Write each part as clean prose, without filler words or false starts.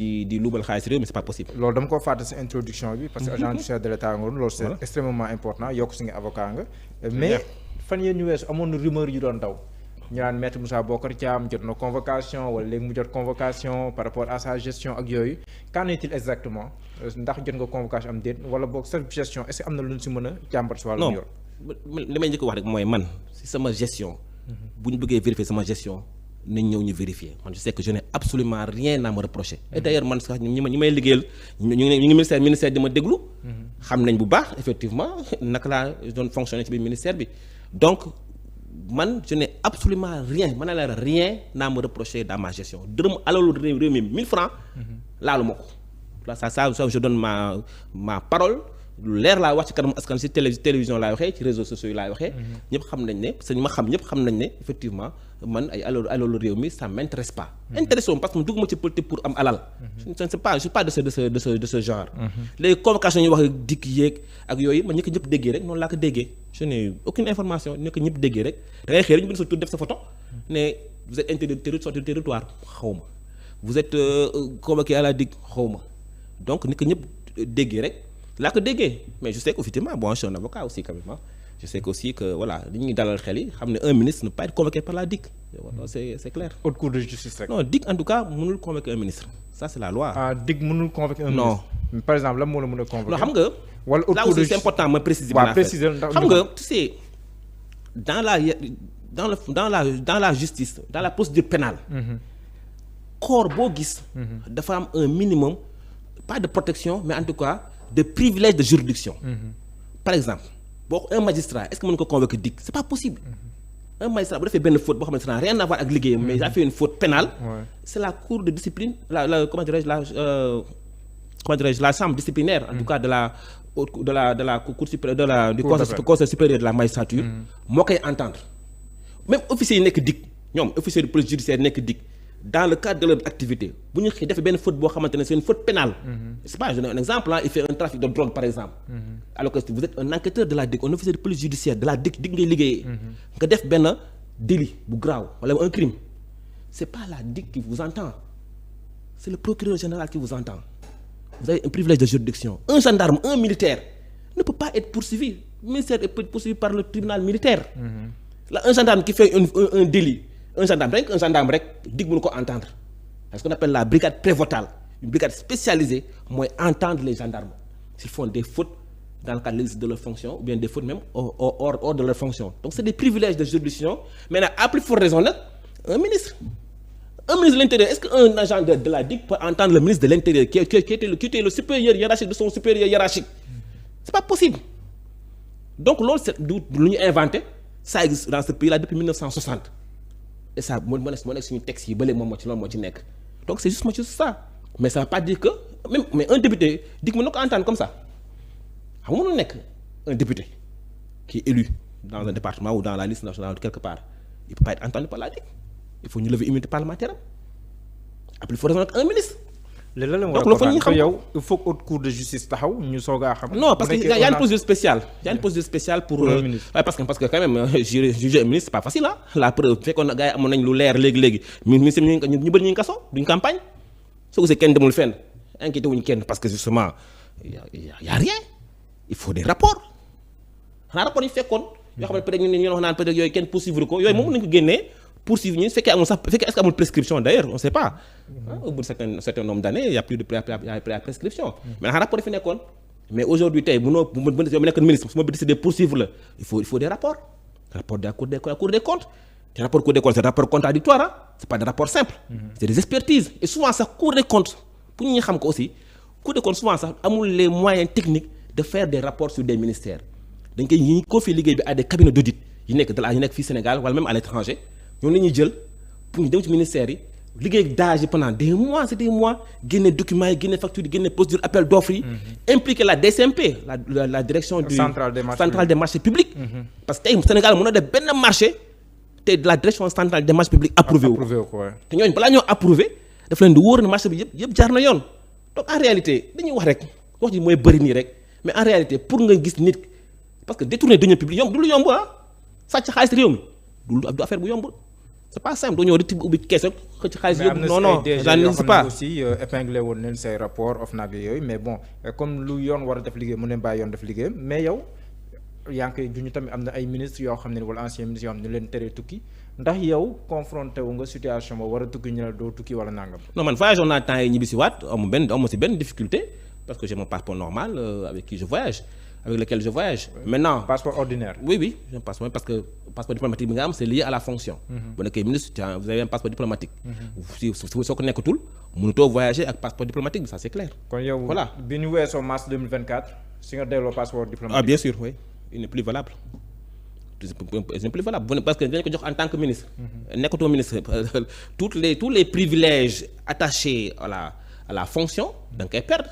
di luubal xaalis réew mi c'est pas possible. loolu dama ko fàtte si introduction bi parce que agent judiciaire de l'état nga loolu c'est extrêmement important yokk si nga avocat nga mais fan yéen ñu weesu amoon na rumeur yu doon daw ñu naan maître Moussa Bocar Thiam jot na convocation wala léegi mu jot convocation par rapport à sa gestion ak yooyu qu'en est-il exactement ndax jot nga convocation am déet wala boog sa gestion est-ce que am na lu ñu si mën a jàmbat si wàllu yor li may njëkk wax rek mooy man si sama gestion bu ñu bëggee vérifier sama gestion nañ ñëw ñu vérifier man je sais que je n'ai absolument rien à me reprocher et d'ailleurs man sax ñi may liggéeyal ñu ngi ministère di ma déglu xam nañ bu baax effectivement naka laa doon fonctionner ci biir ministère bi donc man je n'ai absolument rien man la rien à me reprocher dans ma gestion dërëm alalu réew mi 1000 francs laalu ma ko ça je donne ma parole lu leer laa wax ci kanam askan ci télévision laay waxee ci réseaux sociaux yi laay waxee ñëpp xam nañ ne parce que ma xam ñëpp xam nañ ne effectivement man ay alalu réew mi ça m'intéresse pas intéressé parce que mu dugguma ci politique pour am alal je suis pas de ce genre léegi convocation ñu wax dikk yéeg ak yooyu man ñi ko ñëpp déggee rek noonu laa ko déggee je n'ai aucune information ñi ko ñëpp déggee rek da ngay xëy rek ñu bind sa tur def sa photo ne vous êtes interdit de territoire xaw ma vous êtes convoqué à la DIC xaw ma donc ni ko ñëpp déggee rek laa ko déggee mais je sais qu'effectivement bon je suis un avocat aussi quand même je sais aussi que voilà li ñuy dalal xel yi xam ne un ministre ne peut pas être convoqué par la DIC c'est clair. haute cour de justice rek. non DIC en tout cas mënul convoquer un ministre ça c'est la loi. ah DIC mënul convoquer un ministre. non par exemple lan moo la mën a convoquer. non xam nga. wala haute là cour de aussi c'est important ma préciser. waaw préciser ndax xam nga tu sais dans la justice dans la procédure pénale. corps boo gis. dafa am un minimum pas de protection mais en tout cas de privilège de juridiction. par exemple boo un magistrat est-ce que mën ko convoquer DIC c'est pas possible. un magistrat bu defee benn faute boo xam ne ça n'a rien à voir ak liggéeyam mais il a fait une faute pénale. C'est la cour de discipline comment dirais-je la chambre disciplinaire en tout cas de la cour supérieure du conseil supérieur de la magistrature. moo koy entendre même officiers yi nekk DIC ñoom officiers de police judiciaire nekk DIC. dans le cadre de leur activité bu ñu xëy defee benn faute boo xamante ne c'est une faute pénale. c'est pas je donne un exemple il fait un trafic de drogue par exemple. alors que vous êtes un enquêteur de la DIC un officier de police judiciaire de la DIC ngay liggéeyee. nga def benn délit bu grave wala un crime c'est pas la DIC qui vous entend c'est le procureur général qui vous entend vous avez un privilège de juridiction un gendarme un militaire ne peut pas être poursuivi le ministère est poursuivi par le tribunal militaire. là un gendarme qui fait un délit. un gendarme rek DIC mënu ko entendre c'est ce qu'on appelle la brigade prévôtale une brigade spécialisée mooy entendre les gendarmes s'ils font des fautes dans le cadre de l'exercice de leur fonction ou bien des fautes même hors de leur fonction donc c'est des privilèges de juridiction maintenant à plus forte raison nag un ministre de l'intérieur est-ce qu'un agent de la DIC peut entendre le ministre de l'intérieur qui était le supérieur hiérarchique de son supérieur hiérarchique c'est pas possible donc loolu c'est lu ñu inventé ça existe dans ce pays là depuis 1960 et ça moo nekk suñu texte yi bële moom loolu moo ci nekk donc c'est juste ça mais ça veut pas dire que même mais un député DIC mën na ko entendre comme ça xam nga mënul nekk un député qui est élu dans un département ou dans la liste nationale quelque part il peut pas être entendu par la DIC il faut ñu lever immunité parlementaire am plus fort nag un ministre. léegi lan la war a ko yow il faut que haute cour de justice taxaw ñu soog a xam. non parce que y a une procédure spéciale pour le ministre. parce que quand même juger un ministre c'est pas facile la preuve fekkoon na gars yi amoon nañ lu leer léegi ministre ñu bëri ñu ngi kaso duñ campagne soo gisee kenn demul fenn inquiété wuñ kenn parce que justement y a rien il faut des rapports xanaa rapport yi fekkoon yoo xam ne peut-être ñu wax naan peut-être yooyu kenn poursuivre ko yooyu moom nañ ko génnee poursuivre ñu fekkee amul est-ce que amul prescription d'ailleurs on sait pas au bout de certain nombre d'années il y a plus de prescription mais rapport yi fi nekkoon mais aujourd'hui tey mënoo yow mu nekk ministre su ma décidé poursuivre la il faut des rapports rapport de la cour des comptes te rapport cour des comptes c'est rapport contradictoire c'est pas des rapports simples c'est des expertises et souvent sax cour des comptes pour ñu xam ko aussi cour des comptes souvent sax amul les moyens techniques de faire des rapports sur des ministères dañ koy ñi confier liggéey bi à des cabinets d'audit yi nekk fii Sénégal wala même à l'étranger ñoom la ñuy jël pour ñu dem ci ministère yi liggéey daage pendant des mois génne documents yi génne factures yi génne procédure appel d'offres yi impliquer la DCMP la direction du centrale des marchés publics parce que tey Sénégal mën na def benn marché te la direction centrale des marchés publics approuvé wu te ñooñu balaa ñoo approuvé daf leen di wóor ne marché bi yëpp jaar na yoon donc en réalité dañuy wax rek wax ji mooy bëri nii rek mais en réalité pour nga gis nit parce que détourner deniers publics du lu yomb sàcc xaalis réew mi du affaire bu yomb c'est pas simple doo ñëw rek ubbi kees rek xëcc xaalis yóbbu. non non ça n'existe pas aussi épinglé woon leen say rapport OFNAC yooyu mais bon comme lu yoon war a def liggéey mu ne bàyyi yoon def liggéeyam mais yow yaa ngi koy juñu tamit am na ay ministres yoo xam ne wala anciens ministres yoo xam ne leen teree tukki ndax yow confronté wu nga situation ba war a tukki ñu ne doo tukki wala nangam. non man voyage naa temps yi ñibbi si waat amu si benn difficulté parce que j'ai mon passeport normal avec qui je voyage avec lequel je voyage. Maintenant passeport ordinaire. Oui j'ai un passeport parce que passeport diplomatique bi nga am c'est lié à la fonction. bu nekkee ministre vous avez un passeport diplomatique. si soo ko nekkatul mënutoo voyager ak passeport diplomatique bi ça c'est clair. kon yow voilà bi ñu weesoo mars 2024 si nga delloo passeport diplomatique. Ah bien sûr oui il n'est plus valable. il n'est plus valable parce que dañ ko jox en tant que ministre. nekkatoo ministre tous les privilèges attachés à la fonction da nga koy perdre.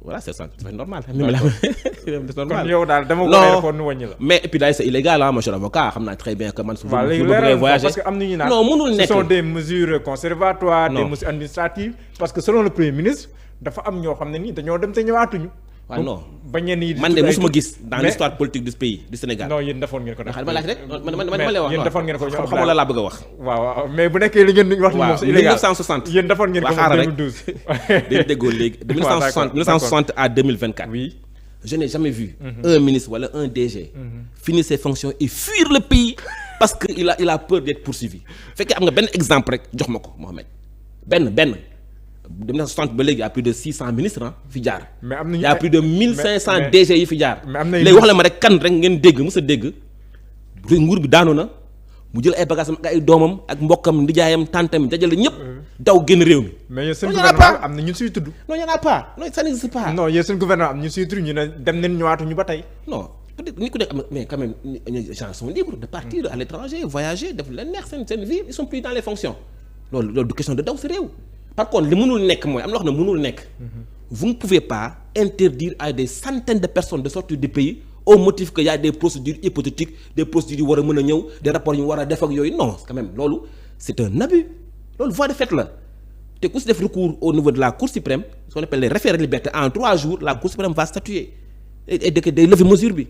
Voilà, c'est normal. C'est normal. Kon yow daal dama ko defoon nu wàññi la. Mais et puis là c'est illégal moi je suis avocat xam naa très bien que man. souvent je voudrais voyager parce que am na ñu naan non mënul nekk. Ce sont des mesures conservatoires. Des mesures administratives parce que selon le premier ministre dafa am ñoo xam ne nii dañoo dem te ñëwaatuñu. waaw non ba ñenn yi man de mosuma gis dans l'histoire politique du pays du Sénégal. non yéen defoon ngeen ko. ma laaj rek man lay wax yéen defoon ngeen ko ñoom xam la laa bëgg a wax. waaw mais bu nekkee li ngeen wax ni moom c'est illégal 1960 yéen defoon ngeen ko 2012. dañu déggoo léegi de 1960 à 2024. oui je n'ai jamais vu un ministre wala un DG finir ses fonctions et fuir le pays parce que il a peur d'être poursuivi fekkee am nga benn exemple rek jox ma ko Mohamed benn 1960 ba léegi y a plus de 600 ministres fi jaar. mais am nañu y a plus de 1500 DG yi fi jaar. mais am na léegi wax la ma rek kan rek ngeen dégg mës a dégg nguur bi daanu na mu jël ay bagages am ak ay doomam ak mbokkam ndijaayam tantam dajale ñëpp daw génn réew mi. mais yéen seen gouvernement am na ñu siy tudd. non y en a pas non ça n'existe pas. non yéen seen gouvernement am ñu siy tudd ñu ne dem nañ ñëwaatuñu ba tey. non peut-être ni ku nekk am mais quand même les gens sont libres de partir à l'étranger voyager def leen neex seen vie ils sont plus dans les fonctions loolu du question de daw si réew. Par contre li mënul nekk mooy am na loo xam ne mënul nekk. Vous ne pouvez pas interdire à des centaines de personnes de sortir du pays au motif que y a des procédures hypothétiques des procédures yu war a mën a ñëw des rapports yu war a def ak yooyu non quand même loolu c'est un abus loolu voie de fait la te ku si def recours au niveau de la Cour suprême ce qu'on appelle les référés de liberté en 3 jours la Cour suprême va statuer et day lever mesure bi.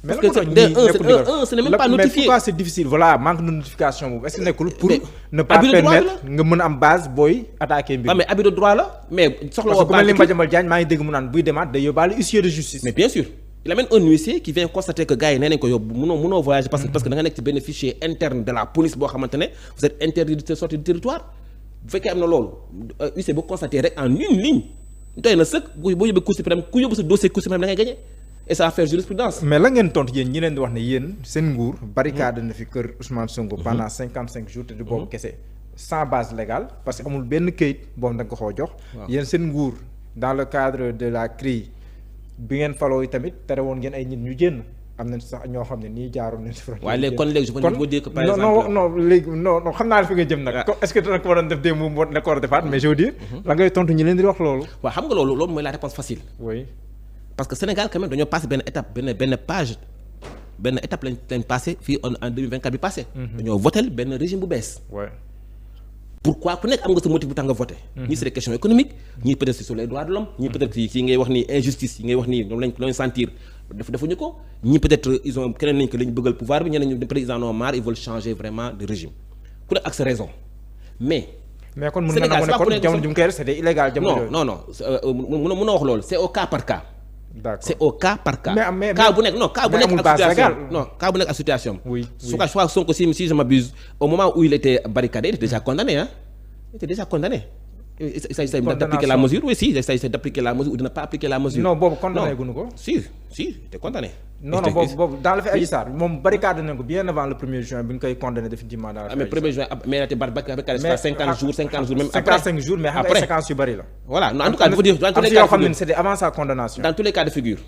mais parce que ce n'est même pas notifié. Mais pourquoi c'est difficile voilà manque de notification boobu est-ce que nekkul pour ne pas permettre nga mën a am base booy attaquer mbir. mais abus de droit la mais soxla woo. parce que ku mel ni Madiambal Diagne maa ngi dégg mu naan buy demaat day yóbbaale huissier de justice. mais bien sûr il amène un huissier qui vient constater que gars yi nee nañ ko yóbbu mënoo voyager parce que da nga nekk ci benn fichier interne de la police boo xamante ne vous êtes interdit de sortir du territoire bu fekkee am na loolu huissier bu constater rek en une ligne doy na sëkk boo yóbbee Cour suprême ku yóbbu sa dossier Cour suprême da ngay gagner. Et ça va faire jurisprudence. Mais la ngeen tontu yéen ñi leen di wax ne yéen seen nguur barricade na fi kër Ousmane Sonko pendant 55 jours te du boobu kese sans base légale parce que amul benn këyit boobu da nga ko xoo jox. yéen seen nguur dans le cadre de la CREI bi ngeen faloo yi tamit tere woon ngeen ay nit ñu génn am nañ sax ñoo xam ne nii jaaroon nañ si. waaye léegi kon léegi je veux dire que par exemple non léegi non xam naa ne fi nga jëm nag. est-ce que dana ko waroon def démb mu ne ko war a defaat mais je veux dire. la ngay tontu ñi leen di wax loolu. waaw xam nga loolu mooy la réponse facile. oui. Parce que Sénégal quand même dañoo passé benn étape lañ passé fii en 2024 bi passé. dañoo voté benn régime bu bees. Pourquoi ku nekk am nga sa motif bu tax nga voté. ñii c'est des questions économiques ñii peut-être c'est sur les droits de l'homme ñii peut-être yi ngay wax ni injustice yi ngay wax ni ñoom lañ sentir defuñu ko ñii peut-être ils ont keneen nañ ko lañ bëggal pouvoir bi ñeneen ñu peut-être ils en ont marre ils veulent changer vraiment de régime ku nekk ak sa raison mais kon mën nga nangu ne kon jamono ju mu koy def c'était illégal jamono non mënoo wax loolu c'est au cas par cas. D'accord. C'est au cas par cas. mais cas bu nekk ak situation. Oui. Je crois que Sonko si je m'abuse au moment où il était barricadé il était déjà condamné il était déjà condamné. Il s'agit d'appliquer la mesure oui si il s'agit d'appliquer la mesure ou de ne pas appliquer la mesure. Non boobu condamné guñu ko. Si il était condamné. non boobu dans le fait Adji Sarr moom barricade nañ ko bien avant le 1er juin bi ñu koy condamné définitivement dans le mais 1er juin mais il a été barricadé 50 jours même après 55 jours mais xam nga ay séquences yu bari la. Voilà non en tout cas il faut dire dans tous les cas yoo xam ne c'était avant sa condamnation. Dans tous les cas de figure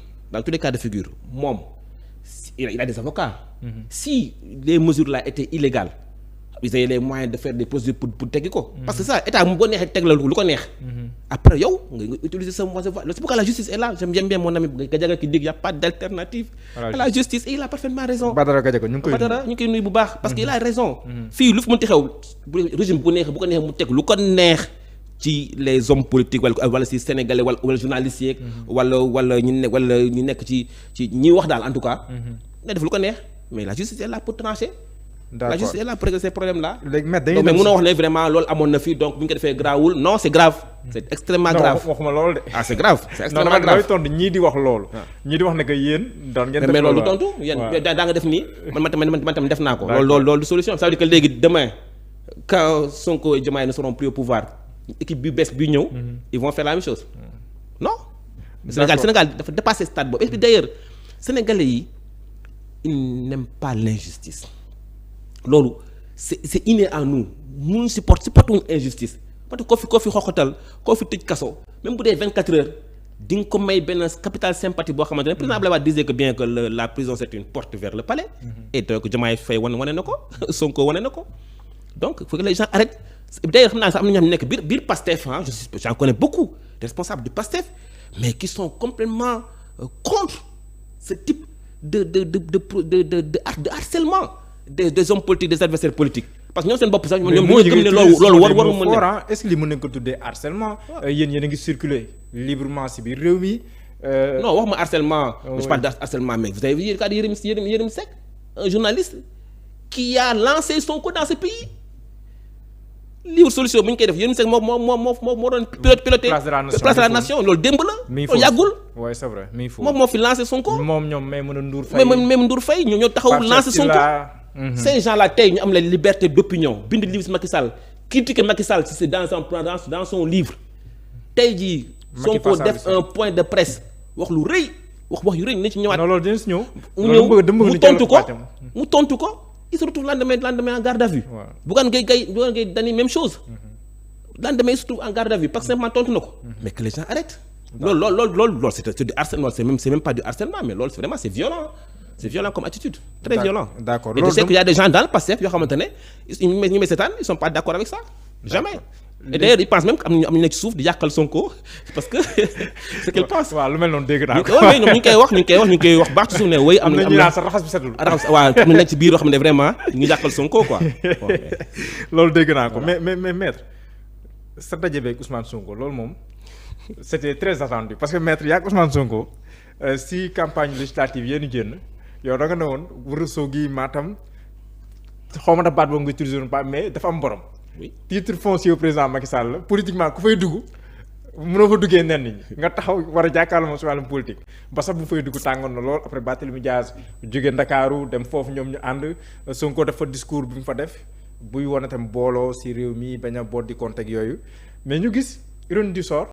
moom il a des avocats. Si les mesures là étaient illégales ils avaient les moyens de faire des procédures pour teggi ko. Parce que ça état mu boo neexee teg la lu ko neex. Après yow nga utiliser sa moyen de voie c'est pourquoi la justice est là j'aime bien mon ami Gadiaga qui dit qu'il y a pas d'alternative à la justice et il a parfaitement raison. Badara Gadiaga ñu ngi koy nuyu bu baax parce que il a raison. Fii lu fi mënti xew régime bu ko neexee mu teg lu ko neex ci les hommes politiques wala ci sénégalais wala journalistes yeeg. wala ñu nekk ci ñi wax daal en tout cas. na def lu ko neex mais la justice est là pour trancher. la justice est là pour régler ces problèmes là. léegi mais munoo wax ne vraiment loolu amoon na fi donc bu ñu ko defee grawul non c'est grave. c'est extrêmement grave non waxuma loolu de. ah c'est grave c'est extrêmement grave. non tontu ñii di wax loolu. ñii di wax ne que yéen doon ngeen def mais loolu du tontu yéen daa nga def nii man tam def naa ko. loolu du solution ça veut dire que léegi demain quand Sonko et Diomaye ne seront plus au pouvoir équipe bi bees bi ñëw. ils vont faire la même chose. non. Sénégal dafa dépassé stade boobu et puis d'ailleurs sénégalais yi ils n'aiment pas l'injustice loolu c'est inné en nous ñun supportuñu injustice parce que koo fi xoxatal koo fi tëj kaso même bu dee 24 heures di nga ko may benn capital sympathie boo xamante ne président Abdoulaye Wade disait que bien que la prison c'est une porte vers le palais. Et donc Diomaye Faye wane na ko Sonko wane na ko donc il faut que les gens arrêtent d'ailleurs xam naa sax am na ñoo xam ne nekk biir Pastef j'en connais beaucoup des responsables du Pastef mais qui sont complètement contre ce type de harcèlement des hommes politiques des adversaires politiques parce que ñoom seen bopp sax ñoom ñoo gëm ne loolu waru mën na est-ce que li mën nañ ko tuddee harcèlement yéen a ngi circuler librement ci biir réew mi non wax ma harcèlement je parle de harcèlement mais vous avez vu le cas de Yérim Seck un journaliste qui a lancé Sonko dans ce pays livre solution bu ñu koy def Yérim Seck moo doon piloté place de la nation loolu démb la loolu yàggul oui c'est vrai moom moo fi lancé Sonko moom ñoom Maïmouna Ndour Faye ñoo taxaw lancé Sonko ces gens-là tey ñu am la liberté d'opinion bind livre si Macky Sall critiquer Macky Sall si c'est dans son livre tey jii Sonko def un point de presse wax lu rëy wax yu rëy nañ ci ñëwaat non loolu dina si ñëw mu tontu ko il se retrouve lendemain en garde à vue. Bougane Gueye Dany même chose. lendemain il se trouve en garde à vue parce que simplement tontu na ko. mais que les gens arrêtent. loolu c'est du harcèlement c'est même pas du harcèlement mais loolu vraiment c'est violent. C'est violent comme attitude. Très violent. D'accord. Et je sais qu'il y a des gens dans le Pastef yoo xamante ne ñu seetaan ils sont pas d'accord avec ça. Jamais. Et d'ailleurs ils pensent même que am ñu nekk ci suuf di yàqal Sonko parce que ce qu'ils pensent. waaw lu mel noonu dégg naa ko. oui ñoom ñu ngi koy wax baax ci suuf ne oui am na. ñu naan sax raxas bi setul. waaw am na nekk ci biir yoo xam ne vraiment ñu yàqal Sonko quoi. loolu dégg naa ko mais maître sa daje beeg Ousmane Sonko loolu moom c'était très attendu parce que maître yaa ak Ousmane Sonko si campagne législative yéen génn yow da nga ne woon Ourossogui Matam xaw ma da baat boobu nga utilisé woon pas mais dafa am borom. oui titre foncier au président Macky Sall la politiquement ku fay dugg mënoo fa duggee nen ñi nga taxaw war a jàkkaarloo moom si wàllum politique ba sax bu fay dugg tàngoon na lool après Barthélémy Dias jóge Ndakaaru dem foofu ñoom ñu ànd Sonko dafa discours bi mu fa def buy wane tam booloo si réew mi bañ a boot di contexte yooyu mais ñu gis ironie du sort